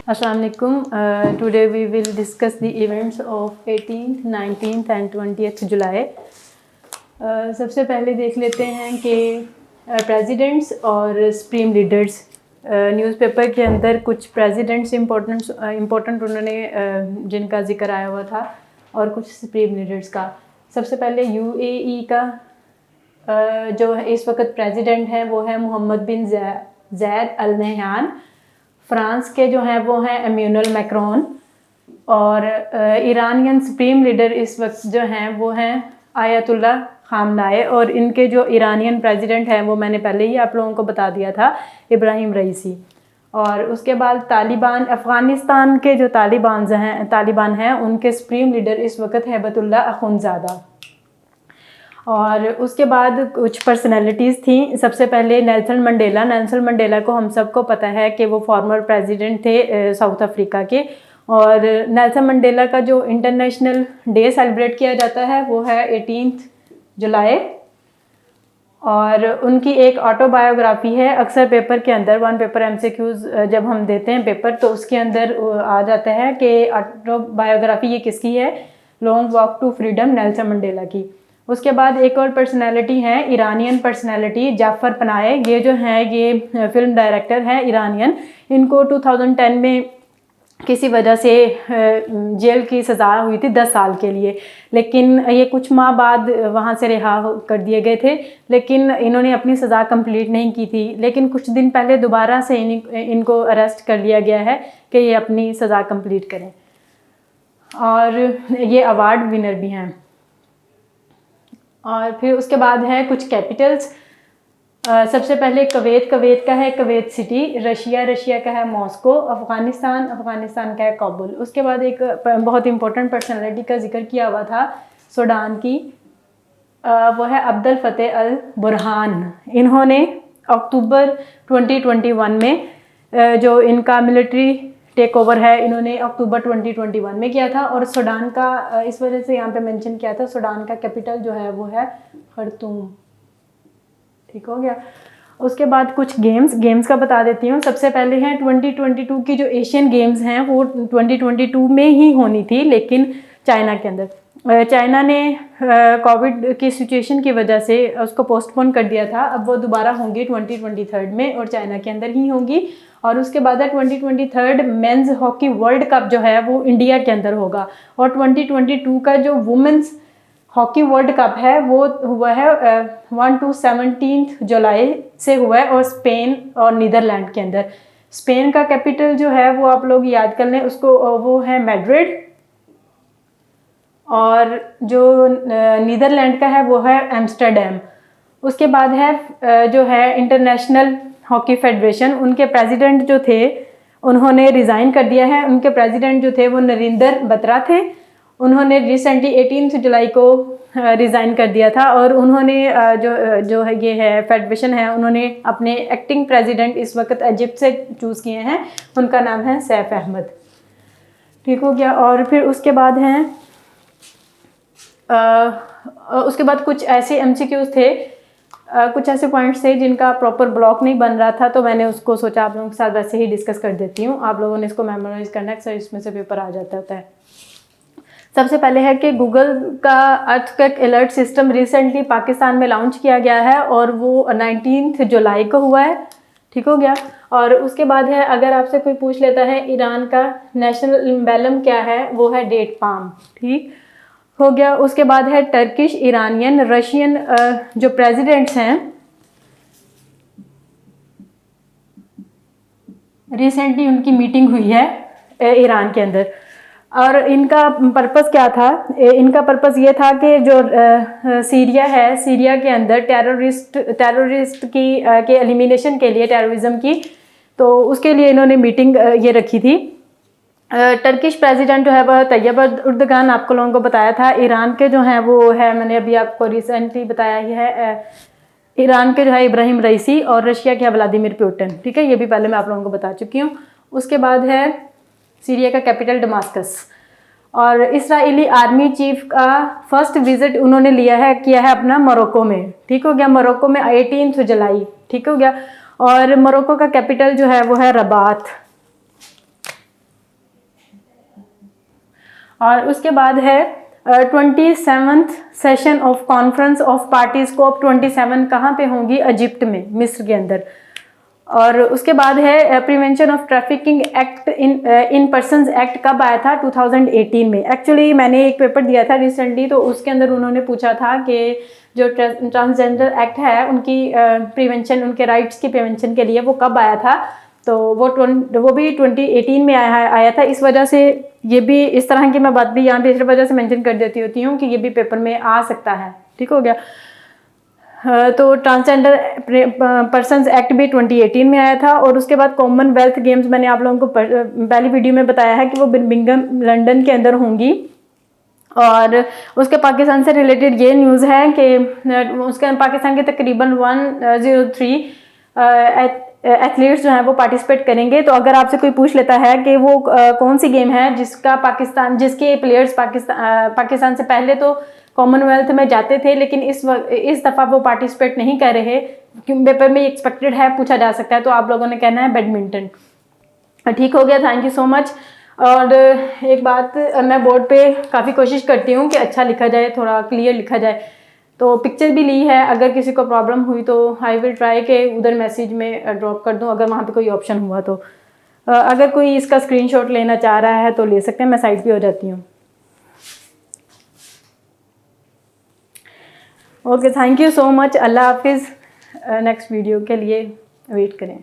Assalamu alaikum. Today we will discuss the events of 18th, 19th and 20th July. सबसे पहले देख लेते हैं कि प्रेसिडेंट्स और सुप्रीम लीडर्स। न्यूज़पेपर के अंदर कुछ प्रेसिडेंट्स इम्पोर्टेंट उन्होंने जिनका जिक्र आया हुआ था और कुछ सुप्रीम लीडर्स का। सबसे पहले यूएई का जो इस वक्त प्रेसिडेंट है वो है मोहम्मद बिन ज़ायद अल नहयान। फ्रांस के जो हैं वो हैं एम्यूनल मैक्रोन। और ईरानियन सुप्रीम लीडर इस वक्त जो हैं वो हैं आयतुल्ला खामनाई। और इनके जो ईरानियन प्रेसिडेंट हैं वो मैंने पहले ही आप लोगों को बता दिया था, इब्राहिम रईसी। और उसके बाद तालिबान, अफ़गानिस्तान के जो तालिबान हैं उनके सुप्रीम लीडर इस वक्त हैबतुल्ला अखुंज़ादा। और उसके बाद कुछ पर्सनैलिटीज़ थी। सबसे पहले नेल्सन मंडेला को हम सबको पता है कि वो फॉर्मर प्रेसिडेंट थे साउथ अफ्रीका के। और नेल्सन मंडेला का जो इंटरनेशनल डे सेलिब्रेट किया जाता है वो है 18 जुलाई। और उनकी एक ऑटोबायोग्राफी है। अक्सर पेपर के अंदर वन पेपर एमसीक्यूज जब हम देते हैं पेपर तो उसके अंदर आ जाता है कि ऑटोबायोग्राफी ये किसकी है, Long Walk to Freedom Nelson Mandela की। उसके बाद एक और पर्सनैलिटी है, ईरानियन पर्सनैलिटी जाफ़र पनाहे। ये जो है ये फिल्म डायरेक्टर हैं ईरानियन। इनको 2010 में किसी वजह से जेल की सज़ा हुई थी 10 साल के लिए, लेकिन ये कुछ माह बाद वहाँ से रिहा कर दिए गए थे। लेकिन इन्होंने अपनी सज़ा कंप्लीट नहीं की थी। लेकिन कुछ दिन पहले दोबारा से इनको अरेस्ट कर लिया गया है कि ये अपनी सज़ा कंप्लीट करें। और ये अवार्ड विनर भी हैं। और फिर उसके बाद है कुछ कैपिटल्स। सबसे पहले कवैत का है कवैत सिटी। रशिया का है मॉस्को। अफ़गानिस्तान का है काबुल। उसके बाद एक बहुत इंपॉर्टेंट पर्सनालिटी का जिक्र किया हुआ था सूडान की, वो है अब्दुल फतेह अल बुरहान। इन्होंने अक्टूबर 2021 में जो इनका मिलिट्री टेक ओवर है इन्होंने अक्टूबर 2021 में किया था। और सूडान का इस वजह से यहाँ पे मेंशन किया था, सूडान का कैपिटल जो है वो है खर्तूम। ठीक हो गया। उसके बाद कुछ गेम्स का बता देती हूँ। सबसे पहले हैं 2022 की जो एशियन गेम्स हैं वो 2022 में ही होनी थी, लेकिन चाइना के अंदर चाइना ने कोविड की सिचुएशन की वजह से उसको पोस्टपोन कर दिया था। अब वो दोबारा होंगी 2023 में और चाइना के अंदर ही होंगी। और उसके बाद है 2023 मेंस हॉकी वर्ल्ड कप जो है वो इंडिया के अंदर होगा। और 2022 का जो वुमेंस हॉकी वर्ल्ड कप है वो हुआ है 1 to 17 जुलाई से हुआ है और स्पेन और नीदरलैंड के अंदर। स्पेन का कैपिटल जो है वो आप लोग याद कर लें उसको, वो है मैड्रिड। और जो नीदरलैंड का है वो है एम्स्टर्डम। उसके बाद है जो है इंटरनेशनल हॉकी फेडरेशन, उनके प्रेसिडेंट जो थे उन्होंने रिज़ाइन कर दिया है। उनके प्रेसिडेंट जो थे वो नरेंद्र बत्रा थे। उन्होंने रिसेंटली 18 जुलाई को रिज़ाइन कर दिया था। और उन्होंने जो है ये है फेडरेशन है, उन्होंने अपने एक्टिंग प्रेसिडेंट इस वक्त इजिप्ट से चूज़ किए हैं। उनका नाम है सैफ अहमद। ठीक हो गया। और फिर उसके बाद हैं उसके बाद कुछ ऐसे एमसीक्यूज थे, कुछ ऐसे पॉइंट्स थे जिनका प्रॉपर ब्लॉक नहीं बन रहा था, तो मैंने उसको सोचा आप लोगों के साथ वैसे ही डिस्कस कर देती हूँ। आप लोगों ने इसको मेमोराइज करना है, सर इसमें से पेपर आ जाता होता है। सबसे पहले है कि गूगल का earthquake alert system recently Pakistan में लॉन्च किया गया है और वो 19 जुलाई को हुआ है। ठीक हो गया। और उसके बाद है अगर आपसे कोई पूछ लेता है ईरान का नेशनल एम्बलम क्या है, वो है डेट पाम। ठीक हो गया। उसके बाद है टर्किश, ईरानियन, रशियन जो प्रेसिडेंट्स हैं रिसेंटली उनकी मीटिंग हुई है ईरान के अंदर। और इनका पर्पस क्या था, इनका पर्पस ये था कि जो सीरिया है, सीरिया के अंदर टेररिस्ट की के एलिमिनेशन के लिए, टेररिज्म की, तो उसके लिए इन्होंने मीटिंग ये रखी थी। टर्किश प्रेसिडेंट जो है वह तैयब एर्दोगान, आपको लोगों को बताया था। ईरान के जो हैं वो है, मैंने अभी आपको रिसेंटली बताया ही है, ईरान के जो है इब्राहिम रईसी। और रशिया के है व्लादिमीर पुतिन। ठीक है, ये भी पहले मैं आप लोगों को बता चुकी हूँ। उसके बाद है सीरिया का कैपिटल दमास्कस। और इस्राएली आर्मी चीफ का फर्स्ट विजिट उन्होंने किया है अपना मोरक्को में। ठीक हो गया। मोरक्को में 18 जुलाई। ठीक हो गया। और मोरक्को का कैपिटल जो है वो है रबात। और उसके बाद है 27th session of conference of parties COP 27 कहाँ पे होंगी? इजिप्ट में, मिस्र के अंदर। और उसके बाद है prevention of trafficking act in persons act कब आया था? 2018 में। एक्चुअली मैंने एक पेपर दिया था रिसेंटली, तो उसके अंदर उन्होंने पूछा था कि जो ट्रांसजेंडर एक्ट है उनकी प्रिवेंशन, उनके राइट्स की प्रिवेंशन के लिए वो कब आया था? तो वो भी 2018 में आया था। इस वजह से ये भी, इस तरह की मैं बात भी यहाँ पे इस वजह से मेंशन कर देती होती हूँ कि ये भी पेपर में आ सकता है। ठीक हो गया। तो ट्रांसजेंडर पर्सन्स एक्ट भी 2018 में आया था। और उसके बाद कॉमनवेल्थ गेम्स मैंने आप लोगों को पहली वीडियो में बताया है कि वो बर्मिंघम लंदन के अंदर होंगी। और उसके पाकिस्तान से रिलेटेड ये न्यूज़ है कि उसके पाकिस्तान के तकरीबन 103 एथलीट्स जो हैं वो पार्टिसिपेट करेंगे। तो अगर आपसे कोई पूछ लेता है कि वो कौन सी गेम है जिसके प्लेयर्स पाकिस्तान से पहले तो कॉमनवेल्थ में जाते थे, लेकिन इस दफ़ा वो पार्टिसिपेट नहीं कर रहे, क्योंकि पेपर में एक्सपेक्टेड है, पूछा जा सकता है, तो आप लोगों ने कहना है बैडमिंटन। ठीक हो गया, थैंक यू सो मच। और एक बात, मैं बोर्ड पे काफ़ी कोशिश करती हूँ कि अच्छा लिखा जाए, थोड़ा क्लियर लिखा जाए। तो पिक्चर भी ली है, अगर किसी को प्रॉब्लम हुई तो आई विल ट्राई के उधर मैसेज में ड्रॉप कर दूँ, अगर वहाँ पे कोई ऑप्शन हुआ तो। अगर कोई इसका स्क्रीनशॉट लेना चाह रहा है तो ले सकते हैं, मैं साइड पे हो जाती हूँ। Okay, thank you so much. अल्लाह हाफिज़। नेक्स्ट वीडियो के लिए वेट करें।